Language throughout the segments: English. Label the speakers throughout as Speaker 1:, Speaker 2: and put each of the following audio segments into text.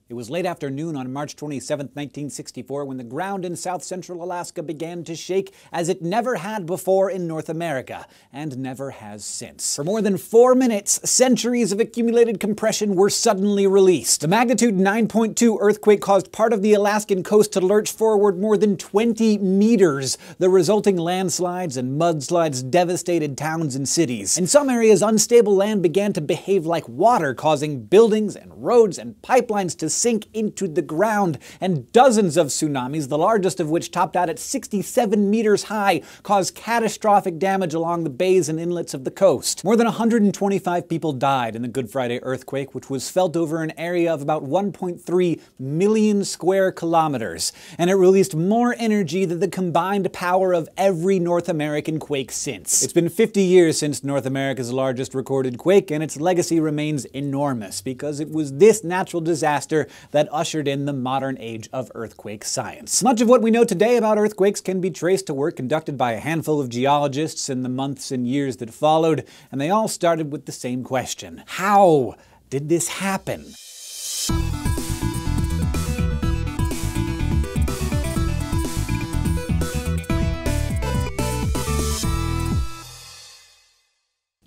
Speaker 1: It was late afternoon on March 27, 1964, when the ground in south-central Alaska began to shake as it never had before in North America, and never has since. For more than 4 minutes, centuries of accumulated compression were suddenly released. The magnitude 9.2 earthquake caused part of the Alaskan coast to lurch forward more than 20 meters. The resulting landslides and mudslides devastated towns and cities. In some areas, unstable land began to behave like water, causing buildings and roads and pipelines to sink into the ground, and dozens of tsunamis, the largest of which topped out at 67 meters high, caused catastrophic damage along the bays and inlets of the coast. More than 125 people died in the Good Friday earthquake, which was felt over an area of about 1.3 million square kilometers, and it released more energy than the combined power of every North American quake since. It's been 50 years since North America's largest recorded quake, and its legacy remains enormous, because it was this natural disaster that ushered in the modern age of earthquake science. Much of what we know today about earthquakes can be traced to work conducted by a handful of geologists in the months and years that followed, and they all started with the same question: how did this happen?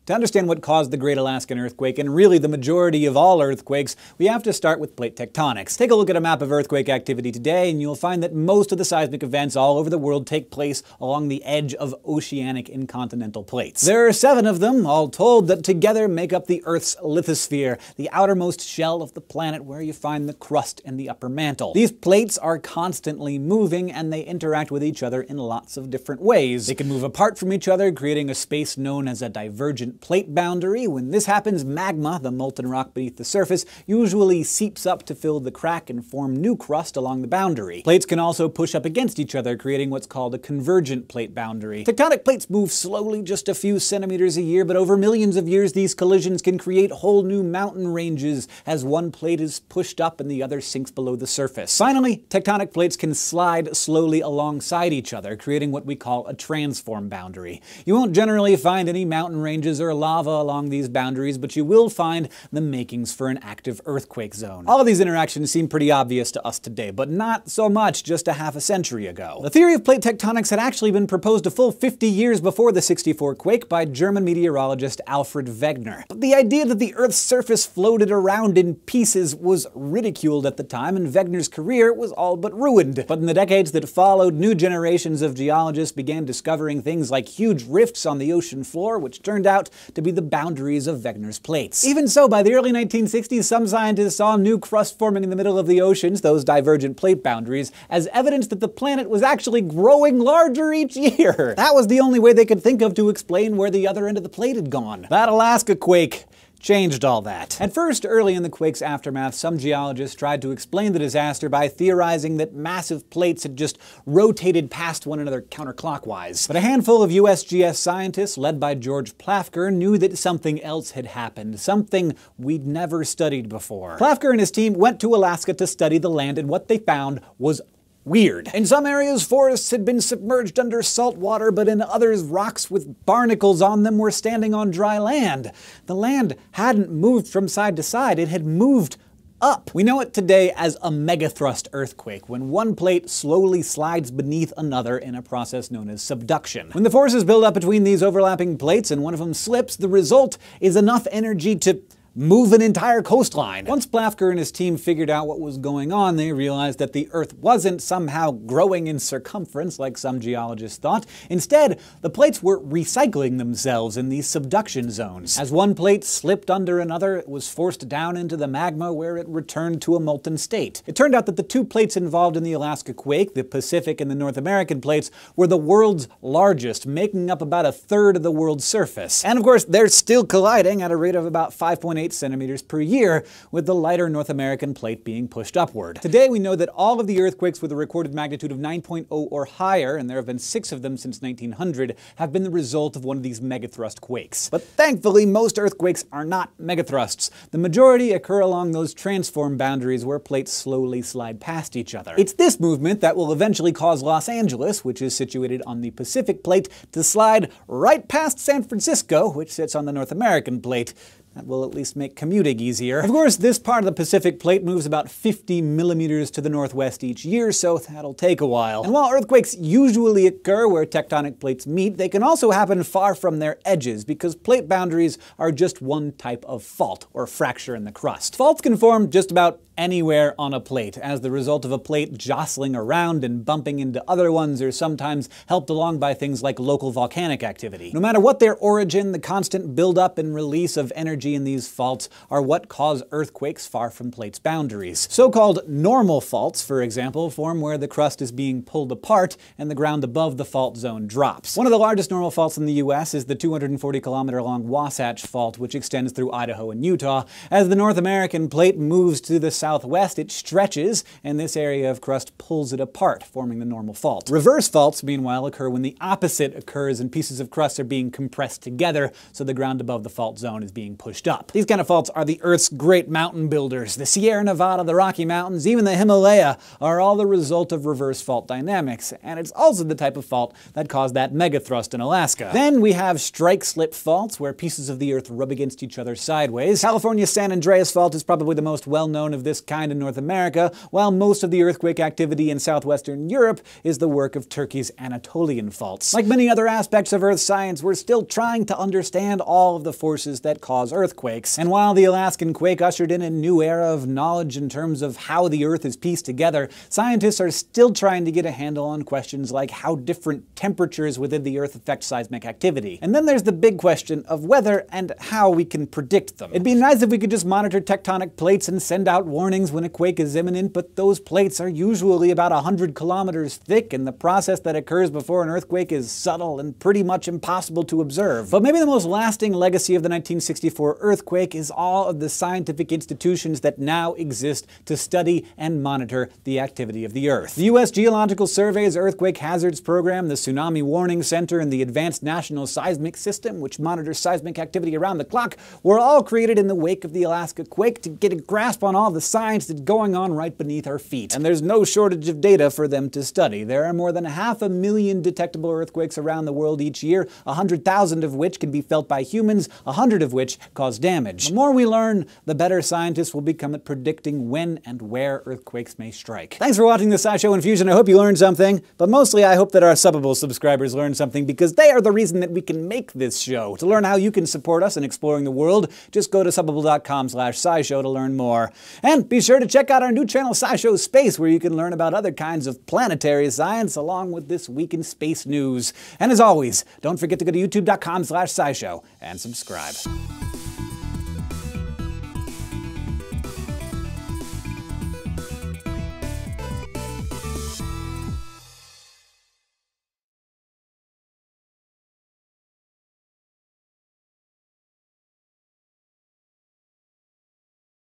Speaker 1: To understand what caused the Great Alaskan Earthquake, and really the majority of all earthquakes, we have to start with plate tectonics. Take a look at a map of earthquake activity today, and you'll find that most of the seismic events all over the world take place along the edge of oceanic and continental plates. There are 7 of them, all told, that together make up the Earth's lithosphere, the outermost shell of the planet where you find the crust and the upper mantle. These plates are constantly moving, and they interact with each other in lots of different ways. They can move apart from each other, creating a space known as a divergent plate boundary. When this happens, magma, the molten rock beneath the surface, usually seeps up to fill the crack and form new crust along the boundary. Plates can also push up against each other, creating what's called a convergent plate boundary. Tectonic plates move slowly, just a few centimeters a year, but over millions of years these collisions can create whole new mountain ranges as one plate is pushed up and the other sinks below the surface. Finally, tectonic plates can slide slowly alongside each other, creating what we call a transform boundary. You won't generally find any mountain ranges or lava along these boundaries, but you will find the makings for an active earthquake zone. All of these interactions seem pretty obvious to us today, but not so much just a half a century ago. The theory of plate tectonics had actually been proposed a full 50 years before the '64 quake by German meteorologist Alfred Wegener. But the idea that the Earth's surface floated around in pieces was ridiculed at the time, and Wegener's career was all but ruined. But in the decades that followed, new generations of geologists began discovering things like huge rifts on the ocean floor, which turned out to be the boundaries of Wegener's plates. Even so, by the early 1960s, some scientists saw new crust forming in the middle of the oceans, those divergent plate boundaries, as evidence that the planet was actually growing larger each year. That was the only way they could think of to explain where the other end of the plate had gone. That Alaska quake changed all that. At first, early in the quake's aftermath, some geologists tried to explain the disaster by theorizing that massive plates had just rotated past one another counterclockwise. But a handful of USGS scientists, led by George Plafker, knew that something else had happened, something we'd never studied before. Plafker and his team went to Alaska to study the land, and what they found was weird. In some areas, forests had been submerged under salt water, but in others, rocks with barnacles on them were standing on dry land. The land hadn't moved from side to side, it had moved up. We know it today as a megathrust earthquake, when one plate slowly slides beneath another in a process known as subduction. When the forces build up between these overlapping plates and one of them slips, the result is enough energy to move an entire coastline. Once Plafker and his team figured out what was going on, they realized that the Earth wasn't somehow growing in circumference like some geologists thought. Instead, the plates were recycling themselves in these subduction zones. As one plate slipped under another, it was forced down into the magma where it returned to a molten state. It turned out that the 2 plates involved in the Alaska quake, the Pacific and the North American plates, were the world's largest, making up about 1/3 of the world's surface. And of course, they're still colliding at a rate of about 5.8 centimeters per year, with the lighter North American plate being pushed upward. Today we know that all of the earthquakes with a recorded magnitude of 9.0 or higher, and there have been 6 of them since 1900, have been the result of one of these megathrust quakes. But thankfully, most earthquakes are not megathrusts. The majority occur along those transform boundaries where plates slowly slide past each other. It's this movement that will eventually cause Los Angeles, which is situated on the Pacific plate, to slide right past San Francisco, which sits on the North American plate. That will at least make commuting easier. Of course, this part of the Pacific plate moves about 50 millimeters to the northwest each year, so that'll take a while. And while earthquakes usually occur where tectonic plates meet, they can also happen far from their edges, because plate boundaries are just one type of fault, or fracture in the crust. Faults can form just about anywhere on a plate, as the result of a plate jostling around and bumping into other ones, or sometimes helped along by things like local volcanic activity. No matter what their origin, the constant buildup and release of energy in these faults are what cause earthquakes far from plates' boundaries. So-called normal faults, for example, form where the crust is being pulled apart and the ground above the fault zone drops. One of the largest normal faults in the US is the 240-kilometer-long Wasatch Fault, which extends through Idaho and Utah. As the North American plate moves to the southwest, it stretches, and this area of crust pulls it apart, forming the normal fault. Reverse faults, meanwhile, occur when the opposite occurs and pieces of crust are being compressed together, so the ground above the fault zone is being pushed up. These kind of faults are the Earth's great mountain builders. The Sierra Nevada, the Rocky Mountains, even the Himalaya are all the result of reverse fault dynamics, and it's also the type of fault that caused that megathrust in Alaska. Then we have strike-slip faults, where pieces of the Earth rub against each other sideways. California's San Andreas Fault is probably the most well-known of this kind in North America, while most of the earthquake activity in southwestern Europe is the work of Turkey's Anatolian faults. Like many other aspects of Earth science, we're still trying to understand all of the forces that cause earthquakes. And while the Alaskan quake ushered in a new era of knowledge in terms of how the Earth is pieced together, scientists are still trying to get a handle on questions like how different temperatures within the Earth affect seismic activity. And then there's the big question of whether and how we can predict them. It'd be nice if we could just monitor tectonic plates and send out warnings when a quake is imminent, but those plates are usually about 100 kilometers thick, and the process that occurs before an earthquake is subtle and pretty much impossible to observe. But maybe the most lasting legacy of the 1964 earthquake is all of the scientific institutions that now exist to study and monitor the activity of the Earth. The U.S. Geological Survey's Earthquake Hazards Program, the Tsunami Warning Center, and the Advanced National Seismic System, which monitors seismic activity around the clock, were all created in the wake of the Alaska quake to get a grasp on all the science that's going on right beneath our feet. And there's no shortage of data for them to study. There are more than 500,000 detectable earthquakes around the world each year, 100,000 of which can be felt by humans, 100 of which cause damage. The more we learn, the better scientists will become at predicting when and where earthquakes may strike. Thanks for watching the SciShow Infusion. I hope you learned something, but mostly I hope that our Subbable subscribers learned something, because they are the reason that we can make this show. To learn how you can support us in exploring the world, just go to subbable.com/scishow to learn more. And be sure to check out our new channel, SciShow Space, where you can learn about other kinds of planetary science along with this week in space news. And as always, don't forget to go to youtube.com/scishow and subscribe.